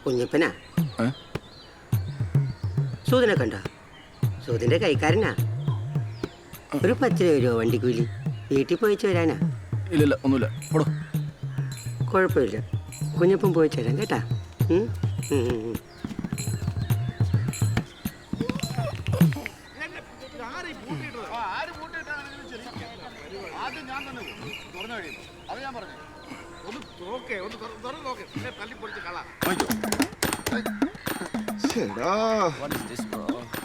കുഞ്ഞപ്പനാ സൂദനെ കണ്ടോ? സൂദിന്റെ കൈക്കാരനാ. ഒരു 10 രൂപ വണ്ടിക്കൂലി. വീട്ടിൽ പോയിച്ച് വരാനാ. ഇല്ല ഒന്നുമില്ല. കുഴപ്പമില്ല, കുഞ്ഞപ്പം പോയിച്ച് വരാം കേട്ടാ.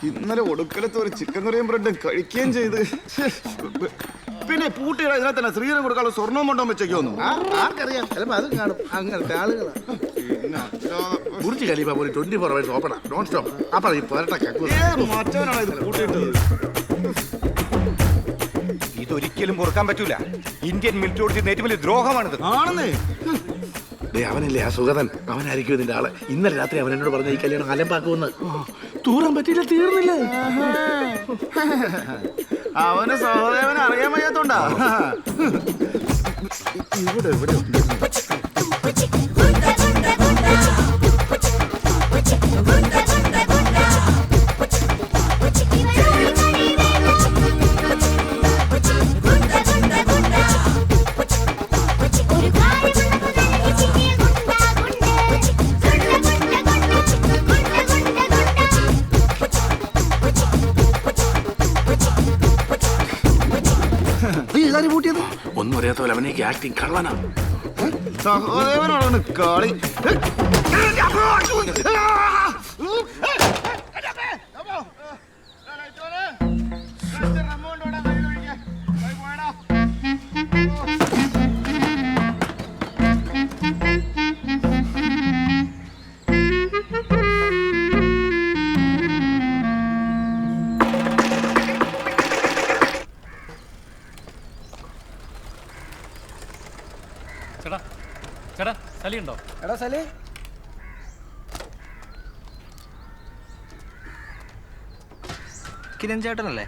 ഇന്നലെ ഒടുക്കലത്ത് ഒരു ചിക്കൻ കറിയും ബ്രെഡും കഴിക്കുകയും ചെയ്ത്. പിന്നെ പൂട്ടിയുടെ ഇതിനെ തന്നെ ശ്രീധരൻ കൊടുക്കാനുള്ള സ്വർണ്ണവും കൊണ്ടോ വെച്ചേക്കൊന്നും ആർക്കറിയാം. ചിലപ്പോ അത് കാണും. അങ്ങനത്തെ ആളുകളാ. കുറിച്ച് കഴിയുമ്പോ പോലെ 24 hours ഓപ്പണാ, നോൺ സ്റ്റോപ്പ്. അപ്പൊ ഈ മറ്റവനാണ് ഇത് പൂട്ടിയിട്ടത്. ഇതൊരിക്കലും പൊറുക്കാൻ പറ്റൂല. ഇന്ത്യൻ മിലിറ്ററിയോട് ഏറ്റവും വലിയ ദ്രോഹമാണിത്. ആണെന്നേ. അവനല്ലേ ആ സുഗതൻ, അവനായിരിക്കും ഇതിന്റെ ആള്. ഇന്നലെ രാത്രി അവൻ എന്നോട് പറഞ്ഞ ഈ കല്യാണം അലമ്പാക്കുമെന്ന്. തൂറാൻ പറ്റിയില്ല, തീർന്നില്ല. അവന് സഹോദരനെ അറിയാൻ വയ്യാത്തോണ്ടാ. ഇവിടെ ഒന്നും അറിയാത്ത പോലെ അവനേക്ക് ആക്ടിങ് കള്ളനാ. സഹോദരനാണ് കളി. ചേട്ടാ സലി ഉണ്ടോ? എടാ സലി, കിരൺ ചേട്ടനല്ലേ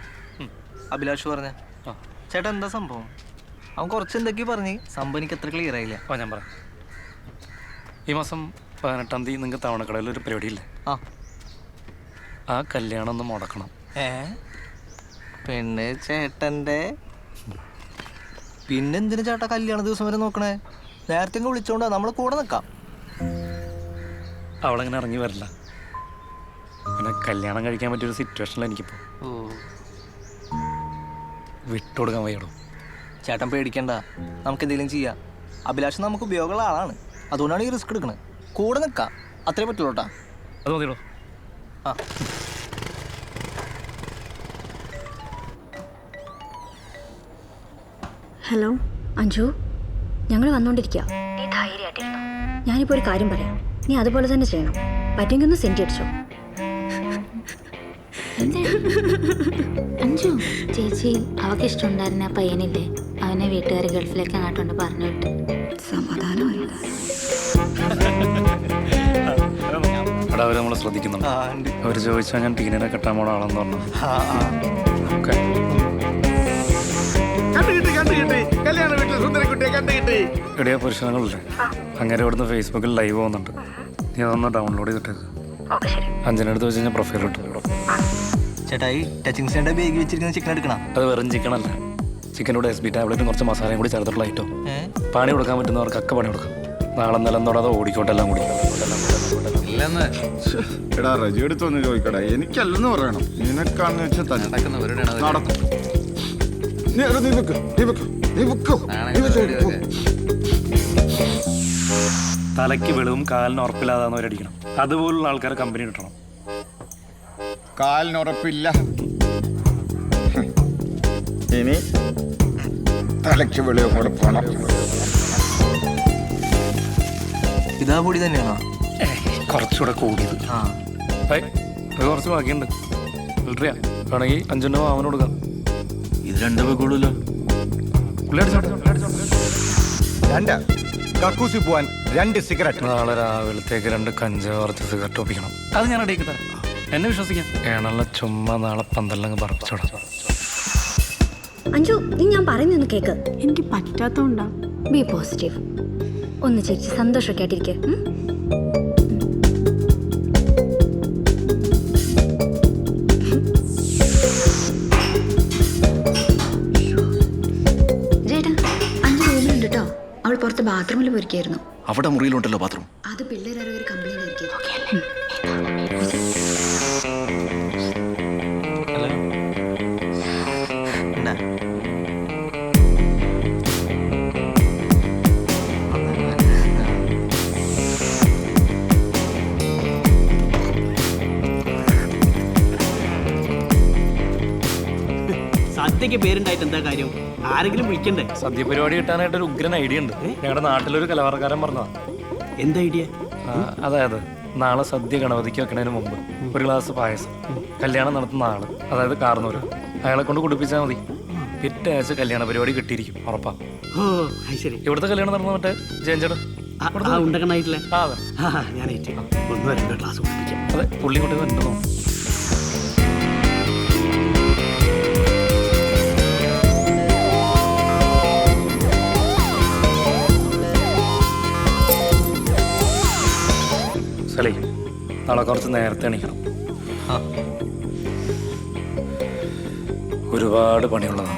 അഭിലാഷ് പറഞ്ഞ ചേട്ടൻ? എന്താ സംഭവം? അവൻ കുറച്ച് എന്തൊക്കെയോ പറഞ്ഞ് സംഭവം എനിക്ക് അത്ര ക്ലിയർ ആയില്ല. ഞാൻ പറയാം. ഈ മാസം 18-ാം തീയതി നിങ്ങൾക്ക് തവണക്കടയിൽ ഒരു പരിപാടിയില്ലേ? ആ കല്യാണം ഒന്ന് മുടക്കണം. പിന്നെ ചേട്ടൻ്റെ പിന്നെന്തിനു ചേട്ടാ കല്യാണ ദിവസം വരെ നോക്കണേ? നേരത്തെ വിളിച്ചോണ്ടാ നമ്മള് കൂടെ നിക്കാം. അവളങ്ങനെ ഇറങ്ങി വരില്ല. പിന്നെ കല്യാണം കഴിക്കാൻ പറ്റിയൊരു സിറ്റുവേഷനിലാണ് എനിക്കിപ്പോ. വിട്ടുകൊടുക്കാൻ വയ്യടോ. ചേട്ടൻ പേടിക്കണ്ട, നമുക്ക് എന്തെങ്കിലും ചെയ്യാം. അഭിലാഷ് നമുക്ക് ഉപയോഗമുള്ള ആളാണ്, അതുകൊണ്ടാണ് ഈ റിസ്ക് എടുക്കണത്. കൂടെ നിക്കാം, അത്രേ പറ്റുള്ളൂ കേട്ടാ. അത് മതിയോ? ഹലോ അഞ്ജു, ഞങ്ങൾ വന്നോണ്ടിരിക്കുക. നീ ധൈര്യമായിട്ടിരുന്നു. ഞാനിപ്പോൾ ഒരു കാര്യം പറയാം, നീ അതുപോലെ തന്നെ ചെയ്യണം. പറ്റുമെങ്കിൽ ഒന്ന് സെൻറ്റ് അടിച്ചോ. അഞ്ജു ചേച്ചി, അവൾക്ക് ഇഷ്ടമുണ്ടായിരുന്ന പയ്യനില്ലേ, അവനെ വീട്ടുകാർ ഗൾഫിലേക്ക് അങ്ങോട്ടുണ്ട് പറഞ്ഞു വിട്ട്. സമാധാനമല്ല. അവര് നമ്മളെ ശ്രദ്ധിക്കുന്നുണ്ട്. അവര് ചോദിച്ചാൽ ഞാൻ ടീനനെ കെട്ടാൻ പോണ ആളെന്ന് പറഞ്ഞു. എടിയാ പുരുഷനങ്ങളില്ലേ, അങ്ങനെ ഇവിടുന്ന് ഫേസ്ബുക്കിൽ ലൈവ് പോകുന്നുണ്ട്. നീ അതൊന്ന് ഡൗൺലോഡ് ചെയ്തിട്ടേക്ക്. അഞ്ചിനടുത്ത് വെച്ച് കഴിഞ്ഞാൽ പ്രൊഫൈൽ ഇട്ടു. ചേട്ടായി ടച്ചിങ് സെന്റർ ബേഗ് വെച്ചിരിക്കുന്ന ചിക്കൻ എടുക്കണം. അത് വെറും ചിക്കനല്ല, ചിക്കനോട് SB ടാബ്ലറ്റും കുറച്ച് മസാലയും കൂടി ചേർത്തിട്ടുള്ള ഐറ്റം. പണി കൊടുക്കാൻ പറ്റുന്നവർക്കൊക്കെ പണി കൊടുക്കാം. നാളെ നിലം തൊടാതെ ഓടിക്കോട്ടെല്ലാം കൂടി. എടാ റജി എടുത്തൊന്ന് ചോദിക്കടാ, എനിക്കല്ലെന്ന് പറയണം. നിനക്കാന്ന് വെച്ചാൽ നടക്കും. തലയ്ക്ക് വെളിവും കാലിന് ഉറപ്പില്ലാതാന്ന് അവരടിക്കണം. അതുപോലുള്ള ആൾക്കാരെ കമ്പനി കിട്ടണം. കാലിനുറപ്പില്ല, ഇനി തലയ്ക്ക് വെളിവും കൂടെ പോണം. ഇതാ പൊടി തന്നെയാണോ? കുറച്ചുകൂടെ കൂടിയത്. അത് കുറച്ച് ബാക്കിയുണ്ട്. ഫിൽട്ടറിയാ വേണമെങ്കിൽ 5 രൂപ അവന് കൊടുക്കാം. ഇത് 2 പേക്കുള്ളൂല്ലോ. പുള്ളി അടിച്ചോട്ടെ. 2 കക്കൂസി പോവാൻ 2 സിഗരറ്റ്. നാളെ രാവിലത്തേക്ക് 2 കഞ്ചാവ് വറുത്ത സിഗരറ്റ് ഒപ്പിക്കണം. അത് ഞാൻ ഇടയ്ക്ക് തരാം, എന്നെ വിശ്വസിക്കാം. ഏണല്ല ചുമ്മാ നാളെ പന്തലങ്ങ് പറപ്പിച്ചോടാം. അഞ്ജു, നീ ഞാൻ പറയുന്നൊന്ന് കേക്ക്. എനിക്ക് പറ്റാത്തോണ്ടാ. B positive. ഒന്ന് ചിരിച്ച് സന്തോഷമൊക്കെ ആയിട്ടിരിക്കെ. ചേട്ടാ, അഞ്ജു റൂമിലുണ്ട് കേട്ടോ. അവൾ പുറത്ത് ബാത്റൂമിൽ പോയിരിക്കായിരുന്നു. അവിടെ മുറിയിലുണ്ടല്ലോ ബാത്റൂം. അത് പിള്ളേരാരോ ഒരു കംപ്ലൈന്റ് ആയിരിക്കും. സദ്യക്ക് പേരുണ്ടായിട്ട് എന്താ കാര്യം? ആരെങ്കിലും വിളിക്കണ്ടേ? സദ്യ പരിപാടി കിട്ടാനായിട്ട് ഒരു ഉഗ്രൻ ഐഡിയ ഉണ്ട്. ഞങ്ങളുടെ നാട്ടിലൊരു കലാകാരൻ പറഞ്ഞതാ. എന്താ ഐഡിയ? അതായത് നാളെ സദ്യ ഗണപതിക്ക് വെക്കണതിന് മുമ്പ് ഒരു ഗ്ലാസ് പായസം കല്യാണം നടത്തുന്ന ആള്, അതായത് കാർന്നൂര്, അയാളെ കൊണ്ട് കുടിപ്പിച്ചാൽ മതി. പിറ്റേ ആഴ്ച കല്യാണ പരിപാടി കിട്ടിയിരിക്കും, ഉറപ്പാ. ഓ ശരി. ഇവിടുത്തെ കല്യാണം നടന്ന മറ്റേ ജയഞ്ചേട്ടൻ ഉണ്ടക്കണായിട്ടില്ലേ? അതെ, ഞാൻ 1-2 ക്ലാസ് കുടിപ്പിക്കാം. അതെ, പുള്ളി കുട്ടി വന്നിട്ടുണ്ടോ? സലേ, നാളെ കുറച്ച് നേരത്തെ എണീക്കണം. ഒരുപാട് പണിയുള്ളതാണ്.